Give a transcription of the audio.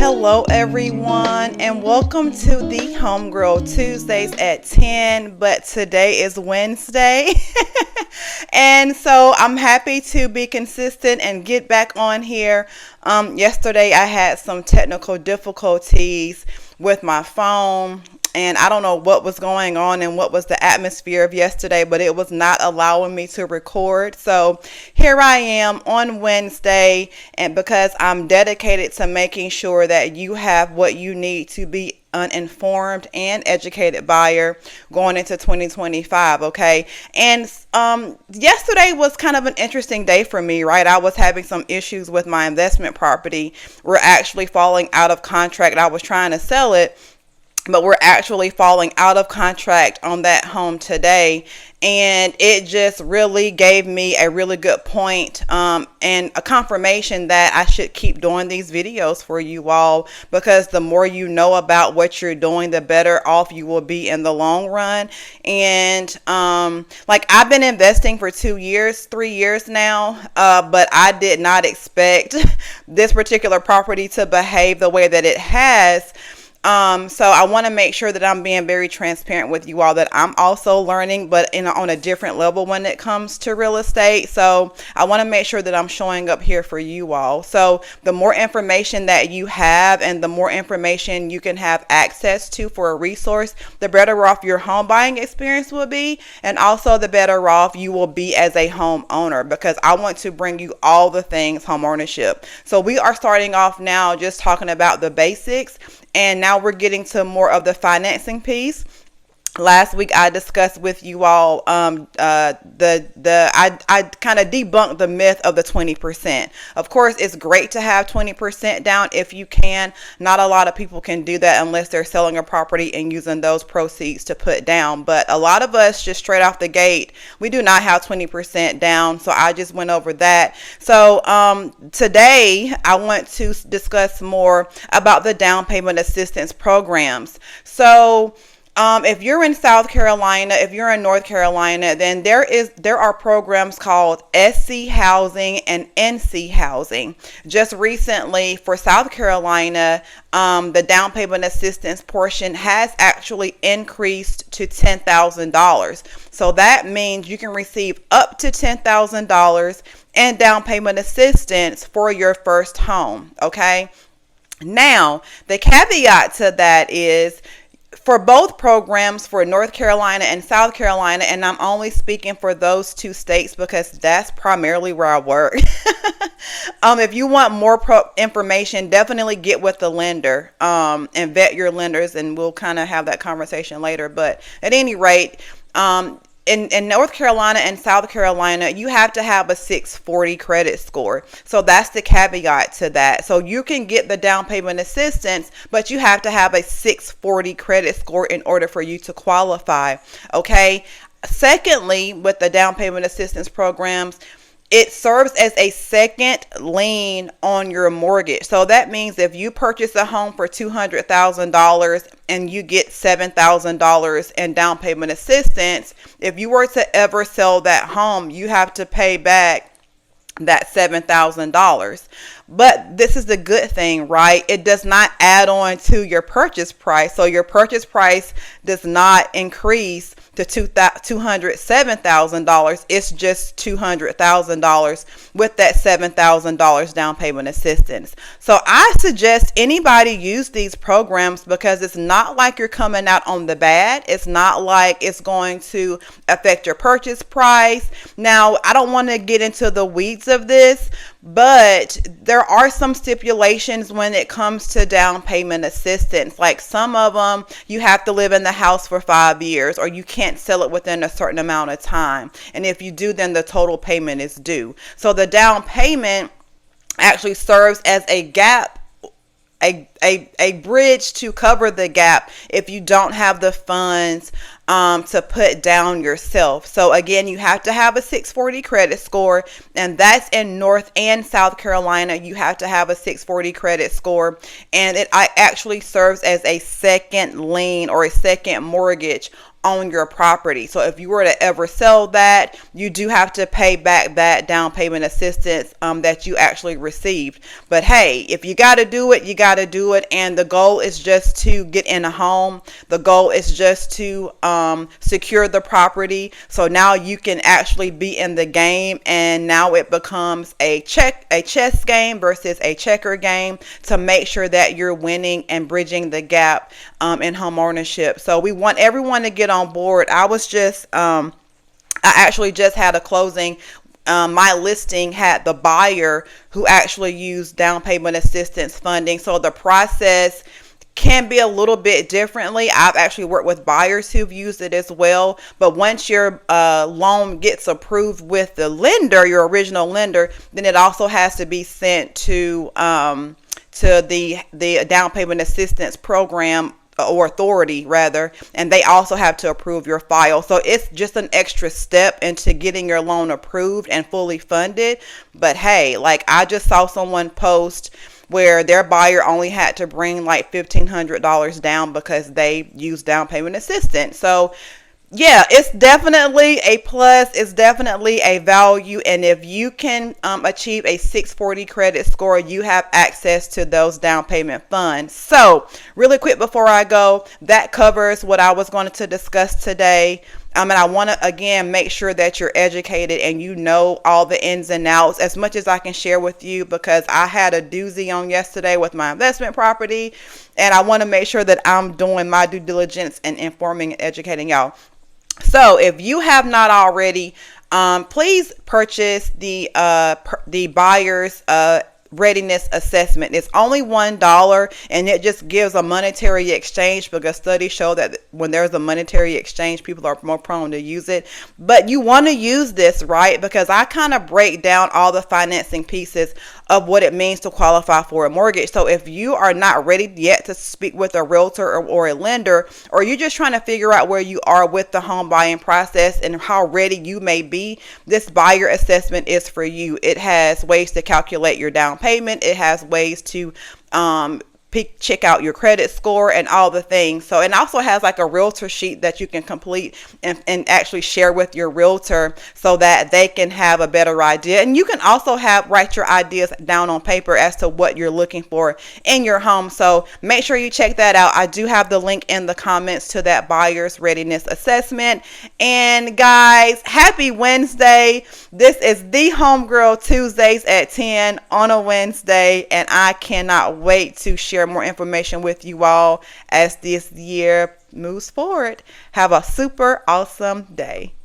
Hello everyone and welcome to the HomeGirl Tuesdays at 10, but today is Wednesday. And so I'm happy to be consistent and get back on here. Yesterday I had some technical difficulties with my phone, and I don't know what was going on and what was the atmosphere of yesterday, but it was not allowing me to record. So here I am on Wednesday, and because I'm dedicated to making sure that you have what you need to be an informed and educated buyer going into 2025. Okay. And yesterday was kind of an interesting day for me, right? I was having some issues with my investment property. We're actually falling out of contract. I was trying to sell it, but we're actually falling out of contract on that home today. And it just really gave me a really good point, and a confirmation that I should keep doing these videos for you all, because the more you know about what you're doing, the better off you will be in the long run. And like, I've been investing for 3 years now, but I did not expect this particular property to behave the way that it has. So I want to make sure that I'm being very transparent with you all, that I'm also learning, but on a different level when it comes to real estate. So I want to make sure that I'm showing up here for you all. So the more information that you have and the more information you can have access to for a resource, the better off your home buying experience will be. And also the better off you will be as a homeowner, because I want to bring you all the things home ownership. So we are starting off now just talking about the basics. And now we're getting to more of the financing piece. Last week I discussed with you all I kind of debunked the myth of the 20%. Of course, it's great to have 20% down if you can. Not a lot of people can do that unless they're selling a property and using those proceeds to put down. But a lot of us, just straight off the gate, we do not have 20% down. So I just went over that. So today I want to discuss more about the down payment assistance programs. So if you're in South Carolina, if you're in North Carolina, then there are programs called SC Housing and NC Housing. Just recently for South Carolina, the down payment assistance portion has actually increased to $10,000. So that means you can receive up to $10,000 in down payment assistance for your first home. Okay. Now, the caveat to that is, for both programs, for North Carolina and South Carolina, and I'm only speaking for those two states because that's primarily where I work. If you want more information, definitely get with the lender and vet your lenders, and we'll kind of have that conversation later. But at any rate, in North Carolina and South Carolina, you have to have a 640 credit score. So that's the caveat to that. So you can get the down payment assistance, but you have to have a 640 credit score in order for you to qualify. Okay. Secondly, with the down payment assistance programs, it serves as a second lien on your mortgage. So that means if you purchase a home for $200,000 and you get $7,000 in down payment assistance, if you were to ever sell that home, you have to pay back that $7,000. But this is the good thing, right? It does not add on to your purchase price. So your purchase price does not increase to $207,000. It's just $200,000 with that $7,000 down payment assistance. So I suggest anybody use these programs, because it's not like you're coming out on the bad. It's not like it's going to affect your purchase price. Now, I don't want to get into the weeds of this, but there are some stipulations when it comes to down payment assistance. Like, some of them, you have to live in the house for 5 years, or you can't sell it within a certain amount of time. And if you do, then the total payment is due. So the down payment actually serves as a gap, a bridge to cover the gap if you don't have the funds to put down yourself. So again, you have to have a 640 credit score, and that's in North and South Carolina. You have to have a 640 credit score, and it actually serves as a second lien or a second mortgage on your property. So if you were to ever sell that, you do have to pay back that down payment assistance that you actually received. But hey, if you got to do it, you got to do it. And the goal is just to get in a home. The goal is just to secure the property. So now you can actually be in the game, and now it becomes a chess game versus a checker game to make sure that you're winning and bridging the gap in home ownership. So we want everyone to get on board. I actually just had a closing. My listing had the buyer who actually used down payment assistance funding. So the process can be a little bit differently. I've actually worked with buyers who've used it as well. But once your loan gets approved with the lender, your original lender, then it also has to be sent to the down payment assistance program, or authority rather, and they also have to approve your file. So it's just an extra step into getting your loan approved and fully funded. But hey, like I just saw someone post where their buyer only had to bring like $1,500 down because they used down payment assistance. So yeah, it's definitely a plus. It's definitely a value. And if you can achieve a 640 credit score, you have access to those down payment funds. So really quick before I go, that covers what I was going to discuss today. And I want to, again, make sure that you're educated and you know all the ins and outs as much as I can share with you, because I had a doozy on yesterday with my investment property, and I want to make sure that I'm doing my due diligence and informing and educating y'all. So if you have not already, please purchase the buyer's readiness assessment. It's only $1, and it just gives a monetary exchange, because studies show that when there's a monetary exchange, people are more prone to use it. But you want to use this, right? Because I kind of break down all the financing pieces of what it means to qualify for a mortgage. So if you are not ready yet to speak with a realtor or a lender, or you're just trying to figure out where you are with the home buying process and how ready you may be, this buyer assessment is for you. It has ways to calculate your down payment. It has ways to check out your credit score and all the things. So, and also has like a realtor sheet that you can complete and actually share with your realtor so that they can have a better idea. And you can also write your ideas down on paper as to what you're looking for in your home. So make sure you check that out. I do have the link in the comments to that buyer's readiness assessment. And guys, happy Wednesday. This is the Homegirl Tuesdays at 10 on a Wednesday, and I cannot wait to share more information with you all as this year moves forward. Have a super awesome day.